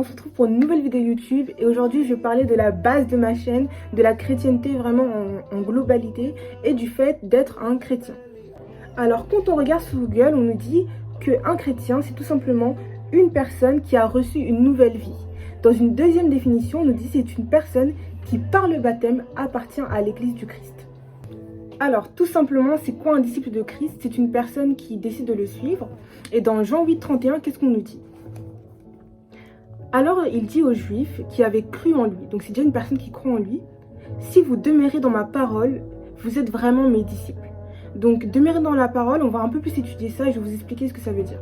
on se retrouve pour une nouvelle vidéo YouTube et aujourd'hui je vais parler de la base de ma chaîne, de la chrétienté vraiment en globalité et du fait d'être un chrétien. Alors quand on regarde sur Google, on nous dit qu'un chrétien c'est tout simplement une personne qui a reçu une nouvelle vie. Dans une deuxième définition, on nous dit que c'est une personne qui par le baptême appartient à l'église du Christ. Alors tout simplement, c'est quoi un disciple de Christ? C'est une personne qui décide de le suivre. Et dans Jean 8,31, qu'est-ce qu'on nous dit? Alors il dit aux Juifs qui avaient cru en lui, donc c'est déjà une personne qui croit en lui, si vous demeurez dans ma parole, vous êtes vraiment mes disciples. Donc demeurer dans la parole, on va un peu plus étudier ça et je vais vous expliquer ce que ça veut dire.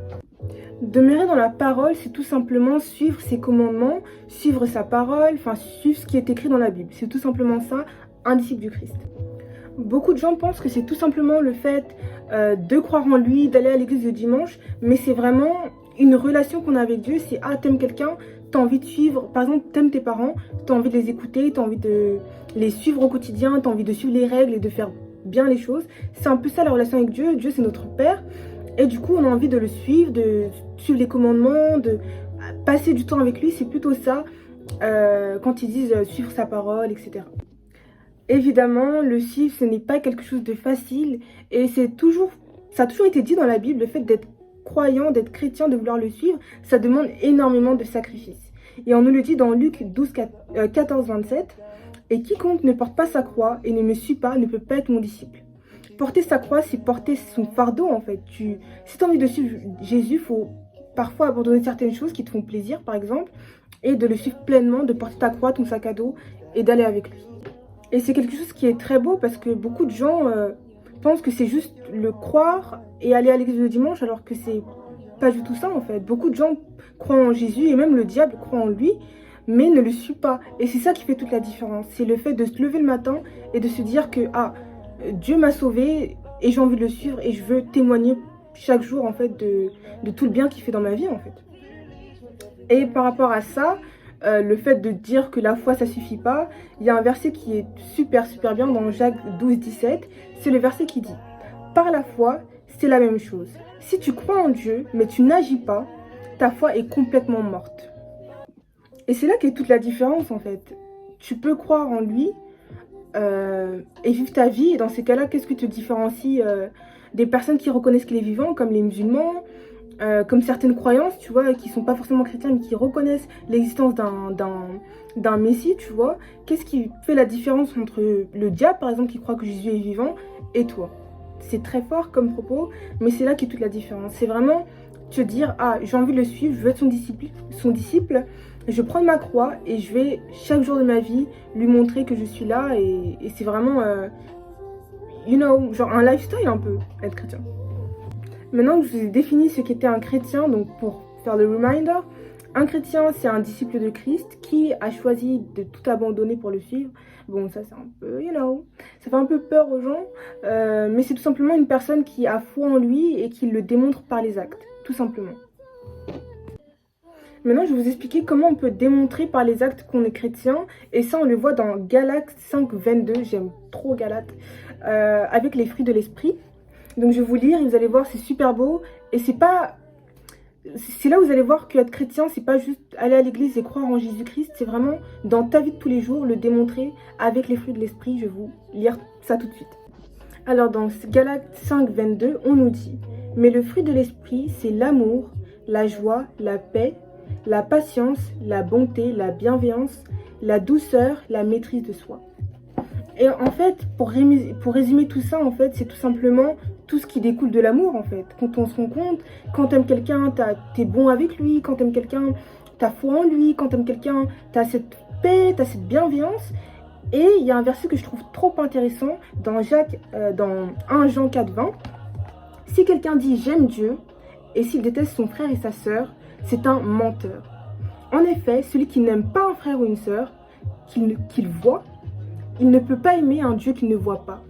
Demeurer dans la parole, c'est tout simplement suivre ses commandements, suivre sa parole, enfin suivre ce qui est écrit dans la Bible. C'est tout simplement ça, un disciple du Christ. Beaucoup de gens pensent que c'est tout simplement le fait de croire en lui, d'aller à l'église le dimanche, mais c'est vraiment une relation qu'on a avec Dieu. C'est t'aimes quelqu'un, t'as envie de suivre, par exemple t'aimes tes parents, t'as envie de les écouter, t'as envie de les suivre au quotidien, t'as envie de suivre les règles et de faire bien les choses. C'est un peu ça la relation avec Dieu. Dieu c'est notre Père et du coup on a envie de le suivre, de suivre les commandements, de passer du temps avec lui. C'est plutôt ça quand ils disent suivre sa parole, etc. Évidemment, le suivre, ce n'est pas quelque chose de facile et ça a toujours été dit dans la Bible, le fait d'être croyant, d'être chrétien, de vouloir le suivre, ça demande énormément de sacrifices. Et on nous le dit dans Luc 12, 14, 27, « Et quiconque ne porte pas sa croix et ne me suit pas ne peut pas être mon disciple. » Porter sa croix, c'est porter son fardeau en fait. Si tu as envie de suivre Jésus, il faut parfois abandonner certaines choses qui te font plaisir par exemple, et de le suivre pleinement, de porter ta croix, ton sac à dos et d'aller avec lui. Et c'est quelque chose qui est très beau parce que beaucoup de gens pensent que c'est juste le croire et aller à l'église le dimanche alors que c'est pas du tout ça en fait. Beaucoup de gens croient en Jésus et même le diable croit en lui mais ne le suit pas. Et c'est ça qui fait toute la différence. C'est le fait de se lever le matin et de se dire que Dieu m'a sauvé et j'ai envie de le suivre et je veux témoigner chaque jour en fait de tout le bien qu'il fait dans ma vie en fait. Et par rapport à ça, le fait de dire que la foi ça suffit pas, il y a un verset qui est super bien dans Jacques 12, 17. C'est le verset qui dit « Par la foi, c'est la même chose. Si tu crois en Dieu, mais tu n'agis pas, ta foi est complètement morte. » Et c'est là qu'est toute la différence en fait. Tu peux croire en lui et vivre ta vie. Et dans ces cas-là, qu'est-ce qui te différencie des personnes qui reconnaissent qu'il est vivant, comme les musulmans, comme certaines croyances, tu vois, qui sont pas forcément chrétiens, mais qui reconnaissent l'existence d'un Messie, tu vois. Qu'est-ce qui fait la différence entre le diable, par exemple, qui croit que Jésus est vivant, et toi? C'est très fort comme propos, mais c'est là qu'est toute la différence. C'est vraiment te dire, j'ai envie de le suivre, je veux être son disciple, je prends ma croix et je vais, chaque jour de ma vie, lui montrer que je suis là, et c'est vraiment, genre un lifestyle un peu, être chrétien. Maintenant que je vous ai défini ce qu'était un chrétien, donc pour faire le reminder, un chrétien c'est un disciple de Christ qui a choisi de tout abandonner pour le suivre. Bon ça c'est un peu, ça fait un peu peur aux gens, mais c'est tout simplement une personne qui a foi en lui et qui le démontre par les actes, tout simplement. Maintenant je vais vous expliquer comment on peut démontrer par les actes qu'on est chrétien, et ça on le voit dans Galates 5, 22, j'aime trop Galates, avec les fruits de l'esprit. Donc je vais vous lire et vous allez voir, c'est super beau. Et c'est là où vous allez voir qu'être chrétien, c'est pas juste aller à l'église et croire en Jésus-Christ. C'est vraiment dans ta vie de tous les jours, le démontrer avec les fruits de l'esprit. Je vais vous lire ça tout de suite. Alors dans Galates 5, 22, on nous dit « Mais le fruit de l'esprit, c'est l'amour, la joie, la paix, la patience, la bonté, la bienveillance, la douceur, la maîtrise de soi. » Et en fait, pour résumer tout ça, en fait, c'est tout simplement tout ce qui découle de l'amour, en fait. Quand on se rend compte, quand t'aimes quelqu'un, t'es bon avec lui. Quand t'aimes quelqu'un, t'as foi en lui. Quand t'aimes quelqu'un, t'as cette paix, t'as cette bienveillance. Et il y a un verset que je trouve trop intéressant dans 1 Jean 4, 20. Si quelqu'un dit « j'aime Dieu » et s'il déteste son frère et sa sœur, c'est un menteur. En effet, celui qui n'aime pas un frère ou une sœur qu'il voit, il ne peut pas aimer un Dieu qu'il ne voit pas.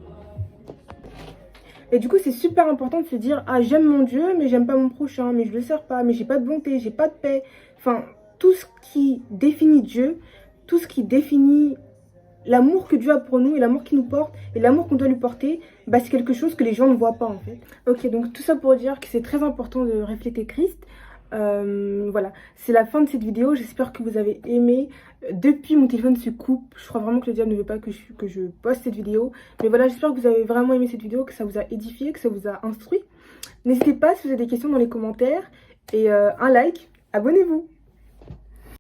Et du coup, c'est super important de se dire « j'aime mon Dieu, mais j'aime pas mon prochain, mais je le sers pas, mais j'ai pas de bonté, j'ai pas de paix. » Enfin, tout ce qui définit Dieu, tout ce qui définit l'amour que Dieu a pour nous et l'amour qu'il nous porte et l'amour qu'on doit lui porter, c'est quelque chose que les gens ne voient pas en fait. Ok, donc tout ça pour dire que c'est très important de refléter Christ. Voilà, c'est la fin de cette vidéo. J'espère que vous avez aimé. Depuis, mon téléphone se coupe. Je crois vraiment que le diable ne veut pas que je poste cette vidéo. Mais voilà, j'espère que vous avez vraiment aimé cette vidéo, que ça vous a édifié, que ça vous a instruit. N'hésitez pas si vous avez des questions dans les commentaires. Et un like, abonnez-vous.